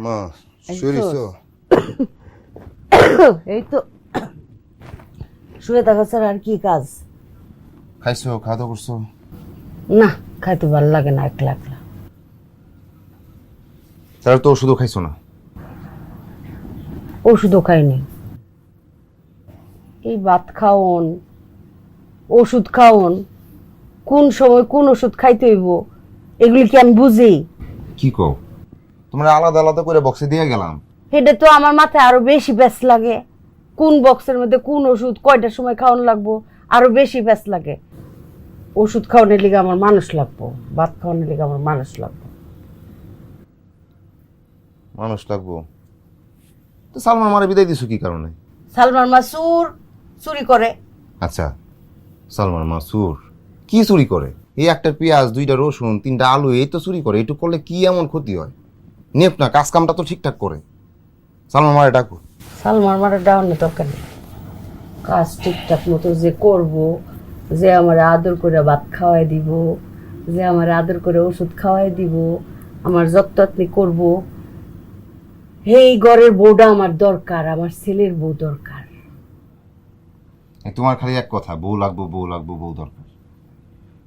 মা শুয়েছো? এই তো শুয়ে থাকা ছাড়া আর কি কাজ? খাইছো, খাওয়া দাওয়া করছো? না, খাইতে ভালো লাগে না একলা একলা। তাহলে তো ওষুধও খাইছো না? ওষুধও খাইনি। এই ভাত খাওন, ওষুধ খাওন, কোন সময় কোন ওষুধ খাইতে হইব এগুলি কি আমি বুঝি? কি কও, তোমরা আলাদা আলাদা করে বক্সে দিয়ে গেলাম। এটা তো আমার মাথায় আরো বেশি ব্যস্ত লাগে। কোন বক্সের মধ্যে কোন ওষুধ কয়টার সময় খাওয়ানো লাগবো আরো বেশি ব্যস্ত লাগে। ওষুধ খাওয়ানোর লিগে আমার মানুষ লাগবো, ভাত খাওয়ানোর লিগে আমার মানুষ লাগবো। মানুষ লাগবো তো সালমান মারে বিদায় দিছো কি কারণে? সালমান মাসুর চুরি করে। আচ্ছা, সালমান মাসুর কি চুরি করে? এই একটা পেঁয়াজ, 2টা রসুন, 3টা আলু, এই তো চুরি করে। এইটু করলে কি এমন ক্ষতি হয়? নেপ না, কাজ কামটা তো ঠিকঠাক করে। সালমান মারে ডাকো। সালমান মারে ডাউনের দরকার নেই। কাজ ঠিকঠাক মতো যে করব, যে আমার আদর করে ভাত খাওয়াই দিব, যে আমার আদর করে ওষুধ খাওয়াই দিব, আমার যত্ন করব, এই ঘরের বউটা আমার দরকার, আমার ছেলের বউ দরকার। তোমার খালি এক কথা, বউ লাগবো, বউ লাগবো, বউ দরকার।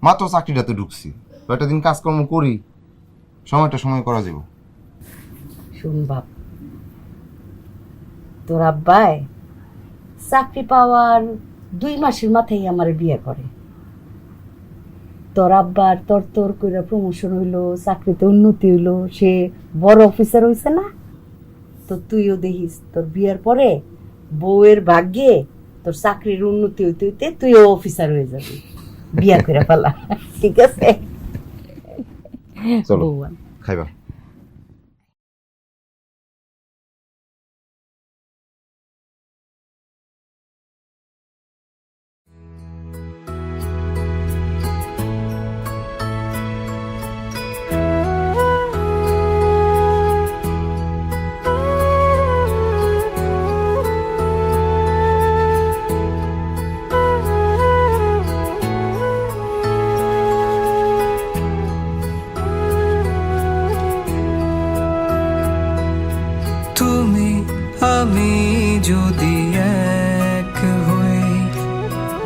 মাত্র চাকরিটাতে ঢুকছি, কয়েকটা দিন কাজকর্ম করি, সময়টা সময় করা যাবো। শুন বাপ, তোর আব্বাই চাকরি পাওয়ার 2 মাসের মাথায় আমার বিয়ে করে। তোর আব্বার তোর তোর করে প্রমোশন হইলো, চাকরিতে উন্নতি হইলো, সে বড় অফিসার হইছে না? তো তুইও দেখিস তোর বিয়ের পরে বউয়ের ভাগ্যে তোর চাকরির উন্নতি হইতে হইতে তুইও অফিসার হয়ে যাবি। বিয়া করে ফেলা, ঠিক আছে? চলো খাইবা। তুমি আমি যদি এক হই,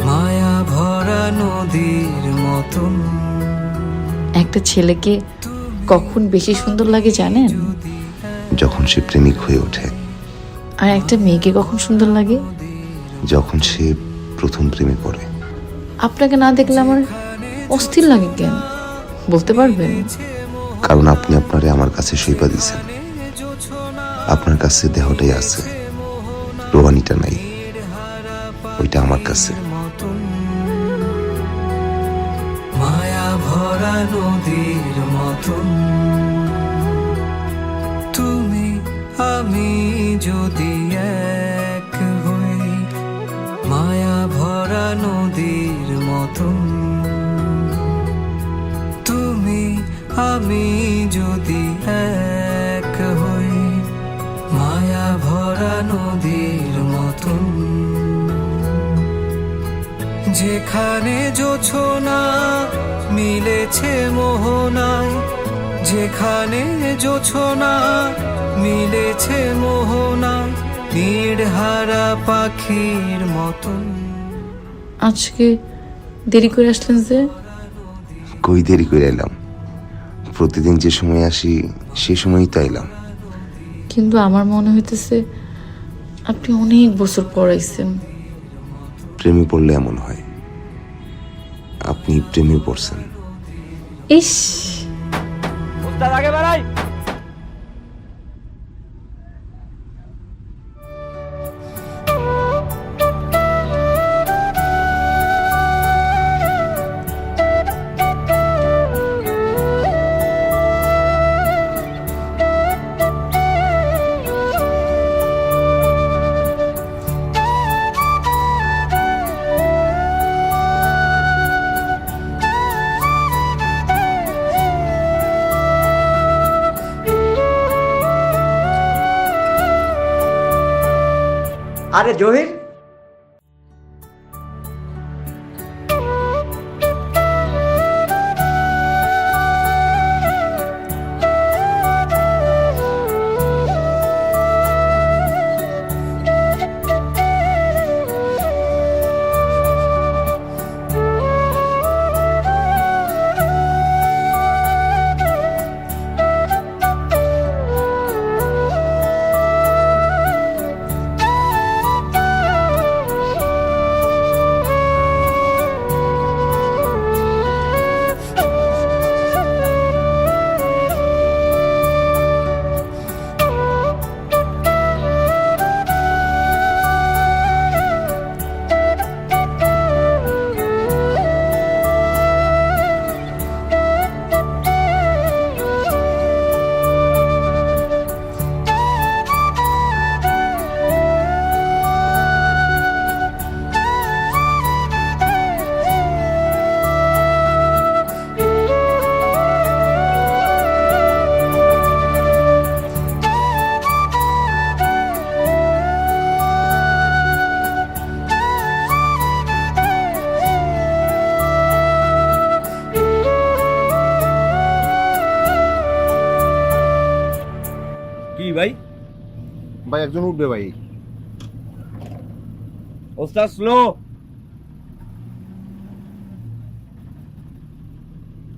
মায়া ভরা নদীর মতন। একটা ছেলেকে কখন বেশি সুন্দর লাগে জানেন? যখন সে প্রেমিক হয়ে ওঠে। আর একটা মেয়েকে কখন সুন্দর লাগে? যখন সে প্রথম প্রেমে পড়ে। আপনাকে না দেখলে আমার অস্থির লাগে কেন বলতে পারবেন? কারণ আপনি আপনারে আমার কাছে সইপা দিয়েছেন। আপনার কাছে দেহটাই আছে, রোহানিটা নাই। ওইটা আমার কাছে। মায়া ভরা নদীর মতন। তুমি আমি যদি এক হই, মায়া ভরা নদীর মতন। তুমি আমি যদি এক হই, মায়া ভরা নদীর মতন। যেখানে জোছনা মিলেছে মোহনায়, যেখানে জোছনা মিলেছে মোহনায়, নির্হারা পাখির মতন। আজকে দেরি করে আসলেন যে? কই দেরি করে এলাম? প্রতিদিন যে সময় আসি সে সময়ই তো এলাম। কিন্তু আমার মনে হইতেছে আপনি অনেক বছর পড়াইছেন। প্রেমে পড়লে এমন হয়। আপনি প্রেমে পড়ছেন। ইস, আগে বাড়াই। আরে জহির, ভাই? ভাই একজন উঠবে ভাই। ওস্তাদ স্লো।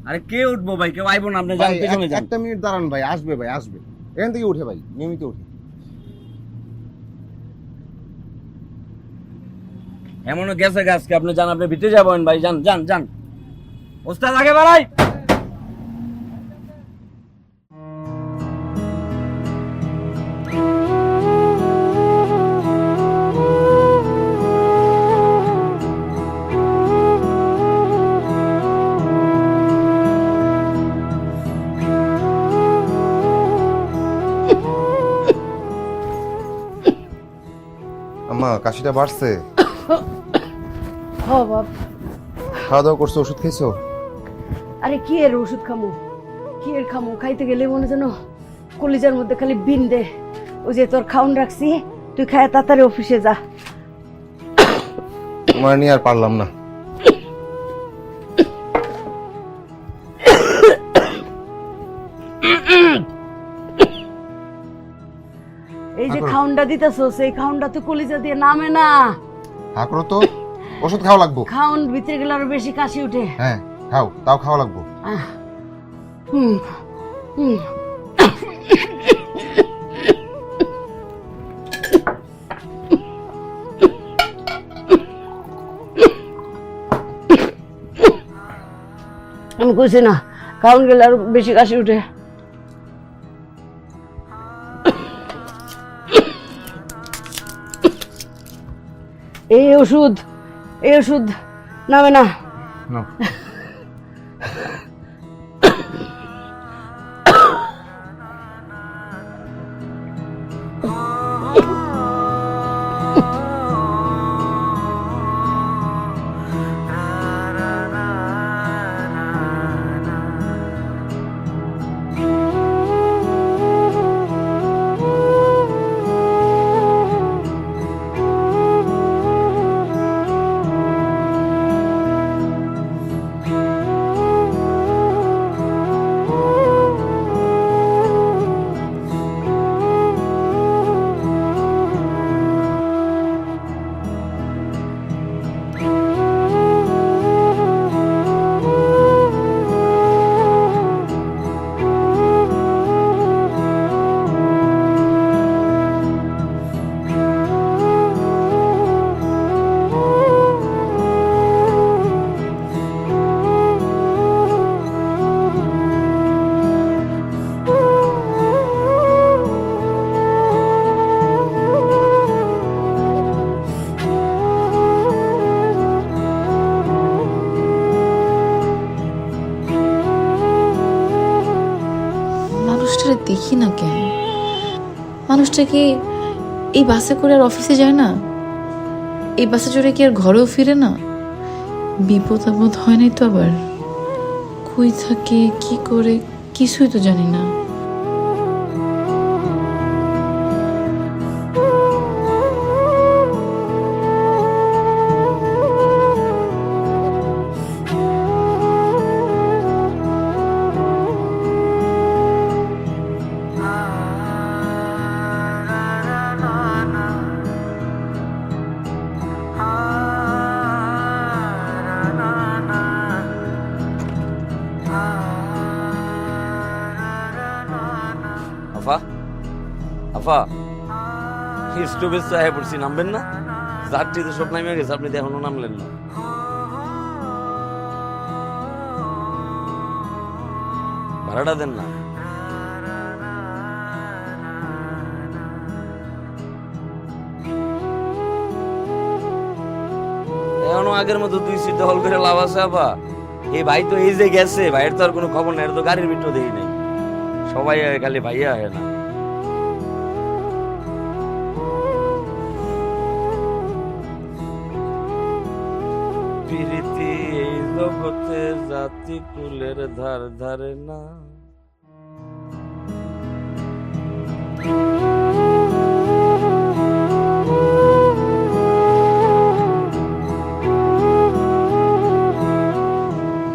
আরে কে উঠবো ভাই? কেউ আইবো না, আপনি যান ভাই পেছনে যান। একটা মিনিট দাঁড়ান ভাই, আসবে ভাই, আসবে। এখান থেকে উঠে ভাই, নিয়মিত উঠে। এমনও গেছে গাছকে, আপনি যান, আপনি ভিতরে যাবেন ভাই, যান যান যান। ওস্তাদ আগে বাড়াই। আম্মা কাশিটা বাড়ছে? হ বাপ। খাওয়া দাওয়া করছো, ওষুধ খেয়েছো? আরে কি এর ওষুধ খামো, কি এর খামো? খাইতে গেলে মনে যেন কলিজার মধ্যে খালি বিন দে। ওই যে তোর খাউন রাখছি, তুই খায় তাড়াতাড়ি অফিসে যা। তোমার নিয়ে আর পারলাম না। এই যে খাউনটা দিতেছো, সেই খাউনটা তো কলিজা দিয়ে নামে না। হাঁকড়ো তো, ওষুধ খাওয়া লাগবো। খাউন ভিতরে গেলে আরো বেশি কাশি উঠে। হ্যাঁ খাও, তাও খাওয়া লাগবো। হুম হুম। আমি কইছি না, খাউন গেলে আরো বেশি কাশি উঠে। এই ওষুধ নামে না। নাও। মানুষটারে দেখি না কেন? মানুষটা কি এই বাসে করে আর অফিসে যায় না? এই বাসে চড়ে কি আর ঘরেও ফিরে না? বিপদ আপদ হয় নাই তো আবার? কই থাকে, কি করে, কিছুই তো জানি না। আফা আফা, স্টপেজ চাহে পড়ছি, নামবেন না? যাত্রী তো সব নামে গেছে, আপনি তো এখনো নামলেন না। ভাড়াটা দেন না। এখনো আগের মতো 2 সিট দখল করে লাভ আছে আফা? এই ভাই তো এই যে গেছে, ভাইয়ের তো আর কোনো খবর নাই, তো গাড়ির ভিতর দেখি নাই। সবাই খালি ভাইয়া হয় না। প্রীতি এই জগতে জাতি কুলের ধার ধারে না।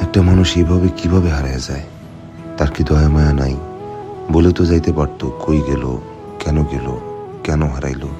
একটা মানুষ এইভাবে কিভাবে হারিয়ে যায়? তার কি দয়া মায়া নাই? বলে তো যাইতে পারতো, কই গেল, কেন গেল, কেন হারাইলো?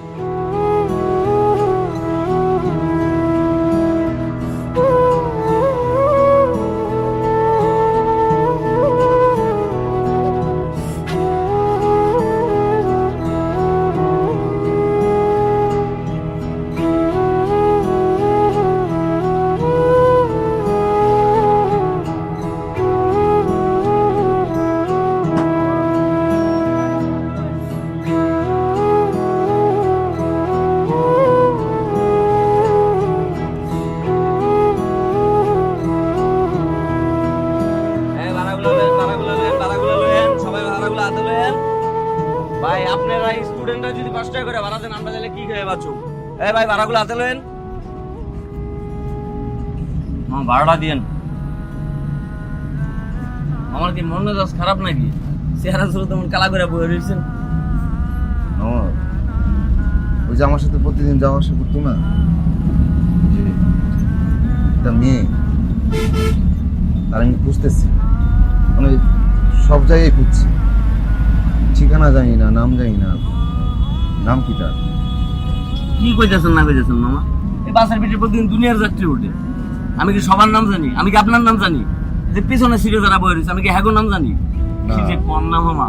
ভাই আপনারা স্টুডেন্টরা যদি 5 টাকা করে ভাড়া দেন আমরা তাহলে কি খাই বাঁচু? ভাই ভাড়াগুলো হাতে লয়েন, ভাড়াটা দিয়েন। আমার কি মন মেজাজ খারাপ নাকি? চেহারা শুরু তেমন কালা করে বয়ে রয়েছেন। ওই যে আমার সাথে প্রতিদিন যাওয়া আসা করতো না, যে একটা মেয়ে, তার আমি খুঁজতেছি, মানে সব জায়গায় খুঁজছি, ঠিকানা জানি না, নাম জানি না। নাম কি তার? কি কইতেছেন না কইতেছেন মামা? এই বাসের পিঠে প্রতিদিন দুনিয়ার যাত্রী ওঠে। আমি কি সবার নাম জানি? আমি কি আপনার নাম জানি? যে পিছনে সিটে যারা বয়ে রয়েছে আমি কি হ্যাগো নাম জানি? কি যে কোন নাম মামা?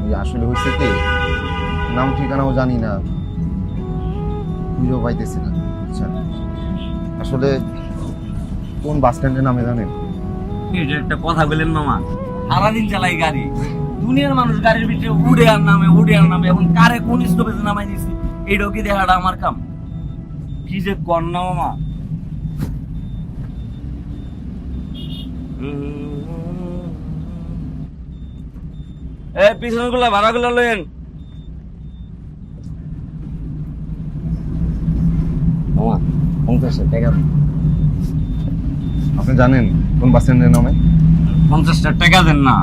ওই আসলে হয়েছে কি, নাম ঠিকানাও জানি না, খুঁজেও পাইতেছি না। আচ্ছা, আসলে কোন বাস স্ট্যান্ডের নামে জানেন? এটা একটা কথা বললেন মামা, সারাদিন চালাই গাড়ি, দুনিয়ার মানুষ গাড়ির ভিতরে উড়ে আর নামে, এখন কারে কোন স্টপেজে নামাই দিছি এইটাও কি দেখাটা আমার কাম? কি যে কর না মামা। পিছনে গুলা ভাড়াগুলো লয়েন। মামা 50 টাকা। আপনি জানেন কোন বাস স্ট্যান্ডের নামে? 50 টাকা দেন না।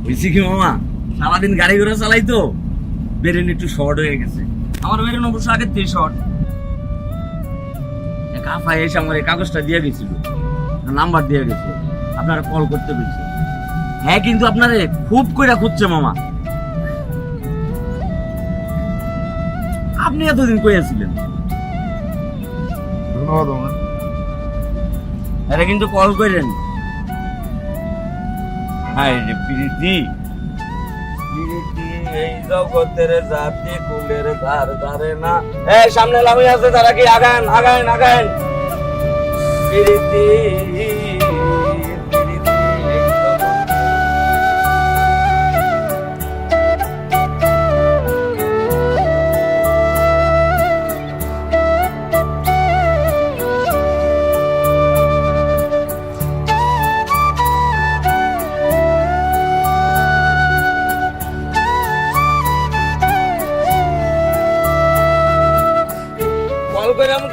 বুঝছি কি মামা, সারাদিন গাড়ি ঘোড়া চালাই তো বেরেন একটু শর্ট হয়ে গেছে। আমার বেরেন অবশ্য আগের থেকে শর্ট। এক আফায় এসে আমার এই কাগজটা দিয়ে গেছিল, নাম্বার দিয়ে গেছে, আপনারা কল করতে বলছে। হ্যাঁ কিন্তু আপনারে খুব কইরা খুঁজছে মামা। আপনি এতদিন কইয়াছিলেন। ধন্যবাদ আমার। আরে কিন্তু কল করেন। হায় রে প্রীতি, প্রীতি এই জগতের জাতি কুলের ধার ধারে না। এই সামনে লামি আছে, তারা কি আগান আগান আগান। প্রীতি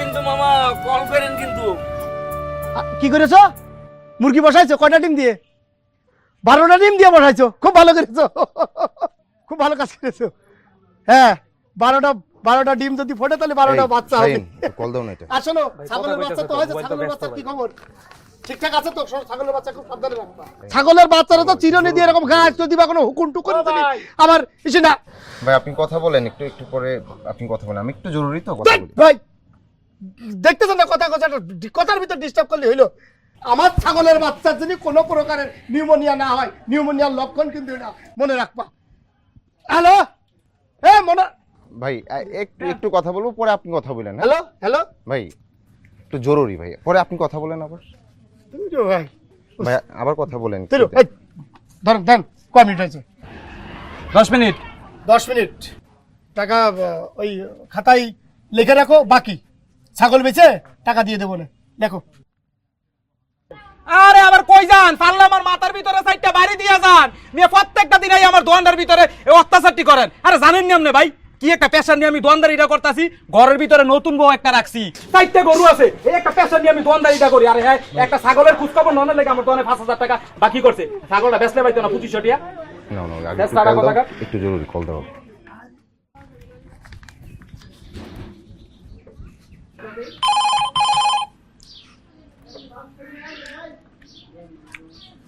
কিন্তু মামা কল করেন কিন্তু। কি করেছো? মুরগি বসাইছো কয়টা ডিম দিয়ে? 12টা ডিম দিয়ে বসাইছো, খুব ভালো করেছো, খুব ভালো কাজ করেছো। হ্যাঁ, 12টা ডিম যদি ফোটে তাহলে 12টা বাচ্চা হবে। কল দাও না এটা। আসলে ছাগলের বাচ্চা তো হয়েছে, ছাগলের বাচ্চার কি খবর? ঠিকঠাক আছে তো? ছাগলের বাচ্চা খুব সাবধানে রাখবা। ছাগলের বাচ্চারা তো চিরুনি দিয়ে এরকম ঘাস তো দিবা, কোনো হুকুম টুকুন আমার ইসে না। ভাই আপনি কথা বলেন, একটু পরে আপনি কথা বলেন, আমি একটু জরুরি তো কথা বলি। ভাই দেখতেছেন না, কথার ভিতর ডিস্টার্ব করলে হইলো। আমার ছাগলের বাচ্চার যদি কোনো প্রকারের নিউমোনিয়া না হয়, নিউমোনিয়ার লক্ষণ কিন্তু এটা মনে রাখবা। হ্যালো, হ্যাঁ মনে। ভাই একটু কথা বলবো, পরে আপনি কথা বলেন। হ্যালো হ্যালো ভাই একটু জরুরি, ভাই পরে আপনি কথা বলেন আবার। ভাই ভাই আবার কথা বলেন। ধরেন দেন, কয় মিনিট হয়েছে? 10 মিনিট। 10 মিনিট। টাকা ওই খাতায় লিখে রাখো, বাকি ছাগল বেচে টাকা দিয়ে দেবো না, দেখো। আরে আবার কই যান? পারলে আমার মাথার ভিতরে সাইডটা বাড়ি দিয়ে যান। মেয়ে প্রত্যেকটা দিনই আমার দোকানদার ভিতরে এই অত্যাচারটি করেন। আরে জানেন নি আপনি ভাই, কি একটা পেশা নিয়ে আমি দোকানদারিটা করতেছি? ঘরের ভিতরে নতুন বউ একটা রাখছি, 4টা গরু আছে, এই একটা পেশা নিয়ে আমি দোকানদারিটা করি। আরে হ্যাঁ, একটা ছাগলের খোঁজ খবর ননের লেগে আমার দোকানে 5,000 টাকা বাকি করছে। ছাগলটা বেচলে পাইতো না 2500 টাকা। না একটু জরুরি কল দাও।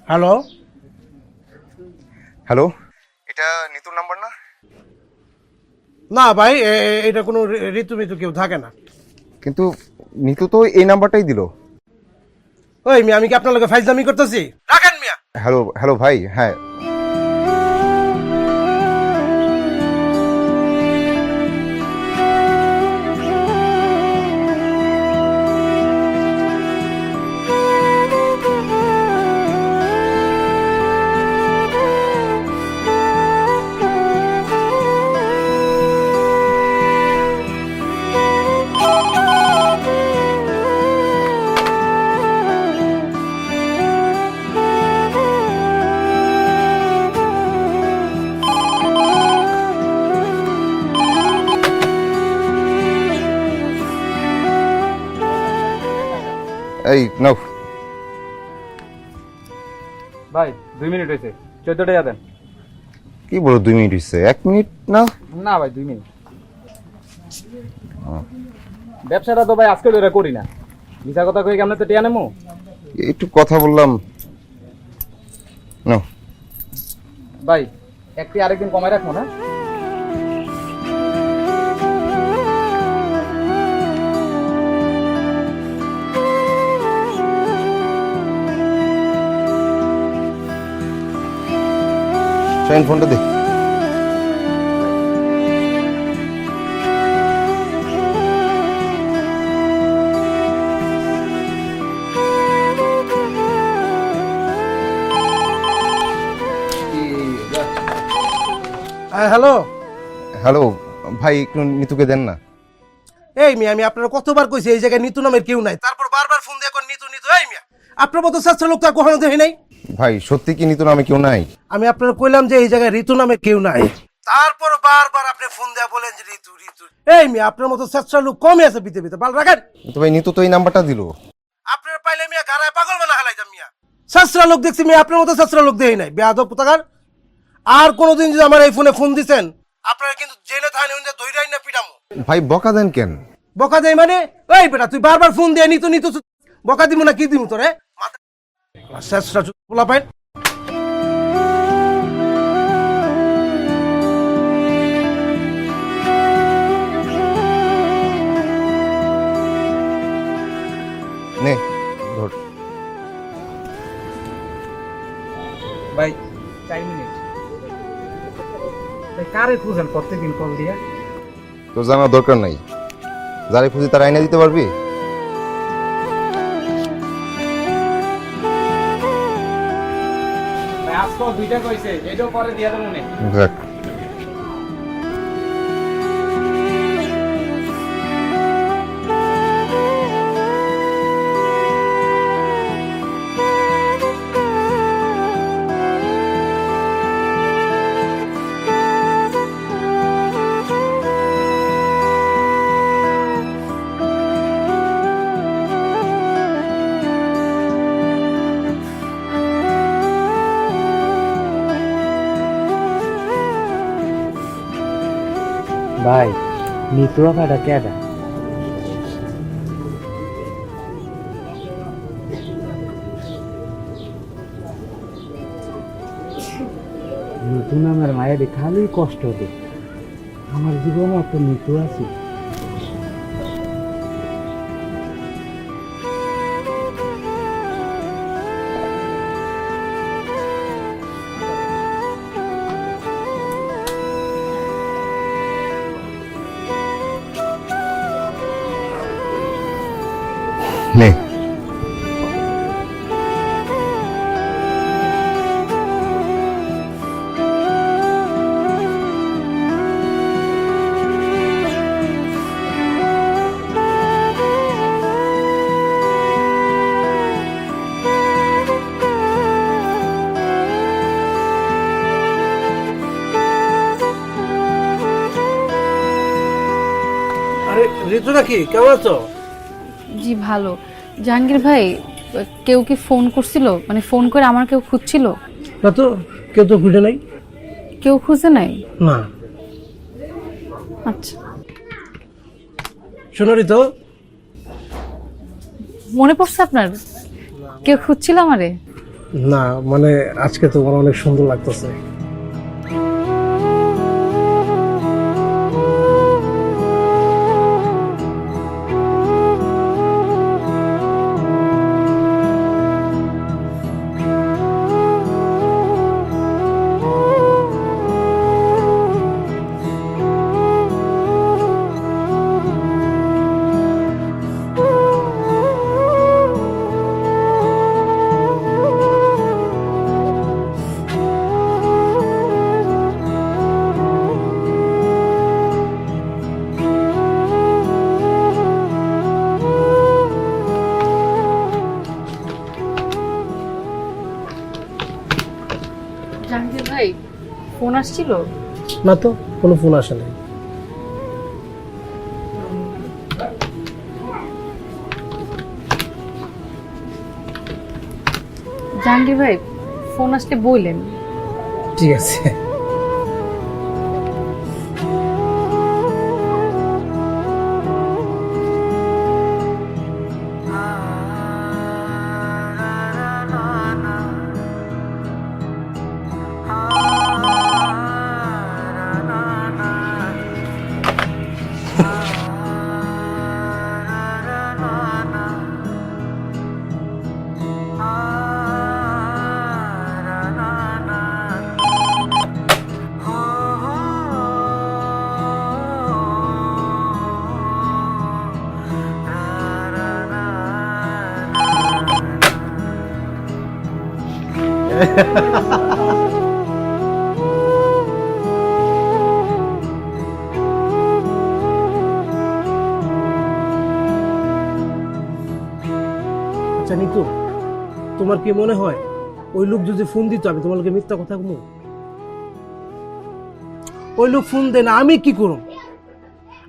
হ্যালো, হ্যালো, এটা নিতুর নাম্বার না? না ভাই, এটা কোনো ঋতু মিতু কেউ থাকে না। কিন্তু নিতু তো এই নাম্বারটাই দিল। ওই মিয়া, আমি কি আপনার লোকে ফাইজলামি করতেছি? রাখেন মিয়া। হ্যালো হ্যালো ভাই, হ্যাঁ এই নাও। ভাই 2 মিনিট হয়েছে, 14 টাকা দেন। কি বলো 2 মিনিট হচ্ছে? 1 মিনিট না? না ভাই 2 মিনিট। ব্যবসাটা তো ভাই আজকে ধরে করি না, মিছা কথা কই কেমনে তো টিয়া নেমু। একটু কথা বললাম। নাও। ভাই একটি আরেকদিন কমাই রাখবো না? শাইন ফোনটা দে। হ্যালো হ্যালো ভাই, একটু নিতুকে দেন না। এই মিয়া, আমি আপনার কতবার কইছি এই জায়গায় নিতু নামের কেউ নাই, তারপর বারবার ফোন দিয়ে কোন নিতু নিতু। এই মিয়া, আপনার মতো শ্রেষ্ঠ লোক তো আর কখনো দেখি নাই। ভাই সত্যি কি নিতু নামে কেউ নাই? আমি আপনার কইলাম যে এই জায়গায় ঋতু নামে কেউ নাই, তারপর বারবার আপনি ফোন দিয়ে বলেন যে ঋতু ঋতু। এই মিয়া, আপনার মতো শ্রেষ্ঠ লোক কমই আছে পৃথিবীতে, ভালো রাখেন। তো ভাই নিতু তো এই নাম্বারটা দিল। আপনার পাইলে মিয়া গাড়ায় পাগল বানা হালাইতাম মিয়া। শ্রেষ্ঠ লোক দেখছি মিয়া, আপনার মতো শ্রেষ্ঠ লোক দেখি নাই। বেয়াদব কোথাকার। আর কোনোদিন যদি আমার এই ফোনে ফোন দিছেন, আপনারা কিন্তু জেনে থাকেন দইরাই না পিটামু। ভাই বকা দেন কেন? বকা দেয় মানে? এই বেটা, তুই বারবার ফোন দিয়ে নিতু নিতু, বকা দিমু না কি দিমু তোরে? শ্রেষ্ঠ পোলা পাইন। নে ধর। ভাই 4 মিনিট। ভাই কারে খুঁজেন প্রত্যেকদিন কল দিয়া? তোর জানার দরকার নাই, যারে খুঁজি তার আইনা দিতে পারবি। ভাই আজকে 2টা কইছে, এটাও পরে দিয়া দেব মনে। দেখ ভাই নিতু আপাটা কেডা? নিতু নামের মায়ের খালি কষ্ট দে, আমার জীবনে একটা নিতু আছে। নে। আরে ঋতু নাকি, কেমন আছো? জি ভালো। জাহাঙ্গীর ভাই, কেউ কি ফোন করছিল? মানে ফোন করে আমার কেউ খুঁজছিল? না তো, কেউ তো খুঁজে নাই। কেউ খুঁজে নাই? না। আচ্ছা। শোনো ঋতু, মনে পড়ছে আপনার? কেউ খুঁজছিল আমারে? না মানে আজকে তোমার অনেক সুন্দর লাগতেছে। জাহাঙ্গীর ভাই ফোন আসছিল? না তো, কোনো ফোন আসে নাই। জাহাঙ্গীর ভাই ফোন আসলে বললেন। ঠিক আছে। আচ্ছা নিতু, তোমার কি মনে হয় ওই লোক যদি ফোন দিত আমি তোমাকে মিথ্যা কথা বলবো? ওই লোক ফোন দেয় না, আমি কি করব?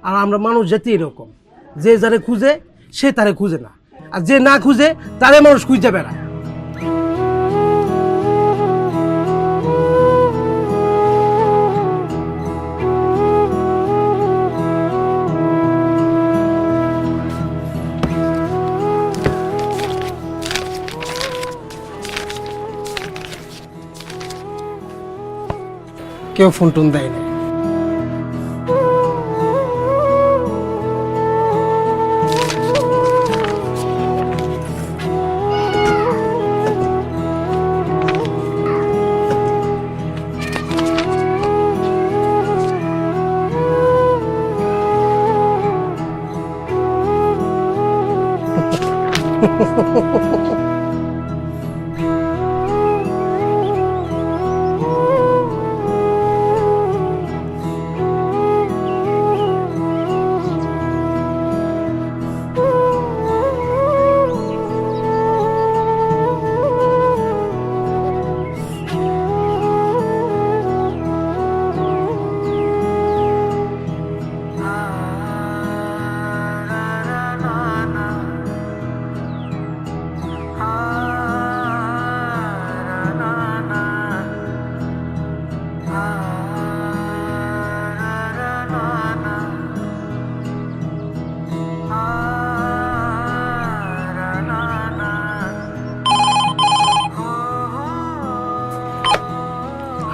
আর আমরা মানুষ জাতি এরকম, যে যারে খুঁজে সে তারে খুঁজে না, আর যে না খুঁজে তারে মানুষ খুঁজে বেড়ায়। কেউ ফোন টোন দেয় না।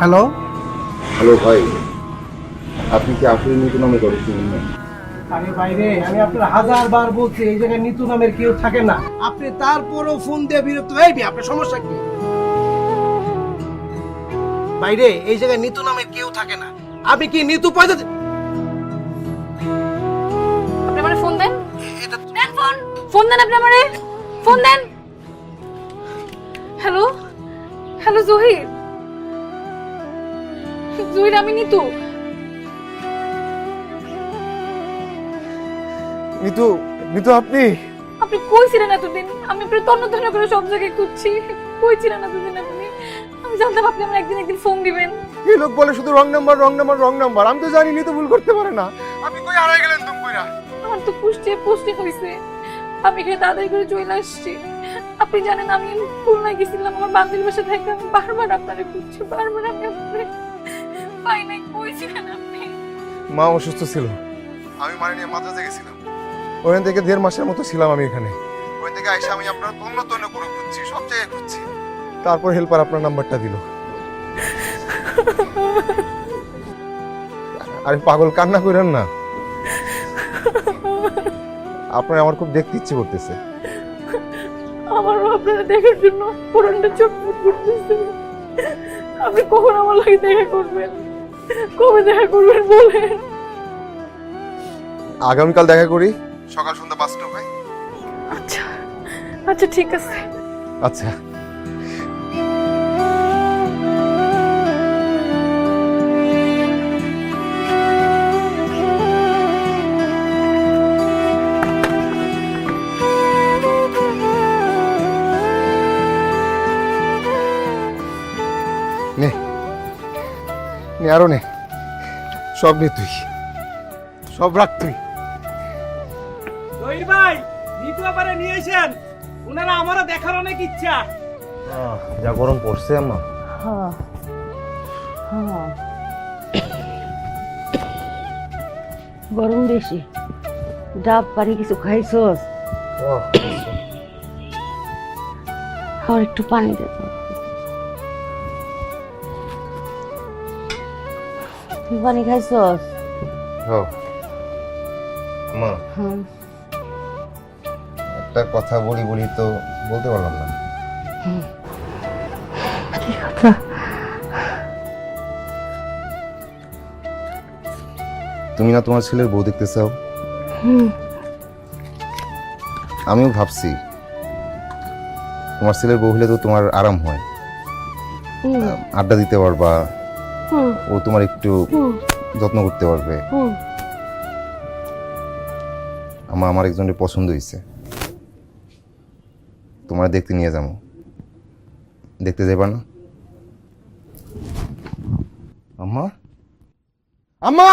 হ্যালো হ্যালো ভাই, আপনি কি আসলে নিতু নামে করেছেন? আরে বাইরে, আমি আপনার 1000 বার বলছি এই জায়গায় নিতু নামের কেউ থাকে না। আপনি তারপরও ফোন দিয়ে বিরক্ত হইবি, আপনার সমস্যা কি? বাইরে, এই জায়গায় নিতু নামের কেউ থাকে না। আমি কি নিতু পয়দা আপনি আমারে ফোন দেন। দেন ফোন। ফোন দেন আপনি আমারে। ফোন দেন। Hello hello Zahir. জহির, আমি নিতু। নিতু, নিতু আপনি? আপনি কই ছিলেন এতদিন? আমি আপনার তন্ন তন্ন করে সব জায়গায় খুঁজছি। কই ছিলেন এতদিন আপনি? আমি জানতাম আপনি আমার একদিন ফোন দিবেন। এই লোক বলে শুধু wrong number wrong number wrong number. আমি তো জানি নিতু ভুল করতে পারে না। আপনি কই হারাই গেলেন তুমি কইরা? আমার তো পুষ্টি হয়েছে। আমি এখানে তাড়াতাড়ি করে চলে আসছি। আপনি জানেন আমি খুলনায় গেছিলাম আমার বান্ধবীর বাসা থেকে। আমি বারবার আপনারে খুঁজছি, বারবার আমি আপনারে পাই নাই। কই ছিলেন আপনি? মা অসুস্থ ছিল, আমি মানে নিয়ে মাদ্রাসে গেছিলাম। ওখান থেকে 1.5 মাসের মতো ছিলাম আমি এখানে। ওই ওই থেকে আইসা আমি আপনার তন্ন তন্ন করে খুঁজছি, সব জায়গায় খুঁজছি। তারপর হেল্পার আপনার নাম্বারটা দিল। আরে পাগল, কান্না করেন না। আপনার আমার খুব দেখতে ইচ্ছে করতেছে। আমারও আপনারা দেখার জন্য পুরানটা চটপট করতেছে। আপনি কখন আমার লাগে দেখা করবেন, কবে দেখা করবেন বলেন? আগামীকাল দেখা করি, সকাল সন্ধ্যা 5টায়। আচ্ছা আচ্ছা ঠিক আছে। আচ্ছা। নে নে, আরো নে, সব নে তুই, সব রাখ তুই। জহির ভাই, নিতু আপারে নিয়ে এসেন, উনারা আমারও দেখার অনেক ইচ্ছা। যা গরম পড়ছে আম্মা। হ্যাঁ হ্যাঁ, গরম বেশি। ডাব পানি কিছু খাইছস? আর একটু পানি দে তো। তুই পানি খাইছস? মা, হ্যাঁ। একটা কথা বলি বলি তো বলতে পারলাম না। কি কথা? তুমি না তোমার ছেলের বউ দেখতে চাও? আমিও ভাবছি তোমার ছেলের বউ হলে তো তোমার আরাম হয়, আড্ডা দিতে পারবা, ও তোমার একটু যত্ন করতে পারবে। আমার একজনের পছন্দ হয়েছে, তোমার দেখতে নিয়ে যাবো। দেখতে যাইবা না? আম্মা, আম্মা।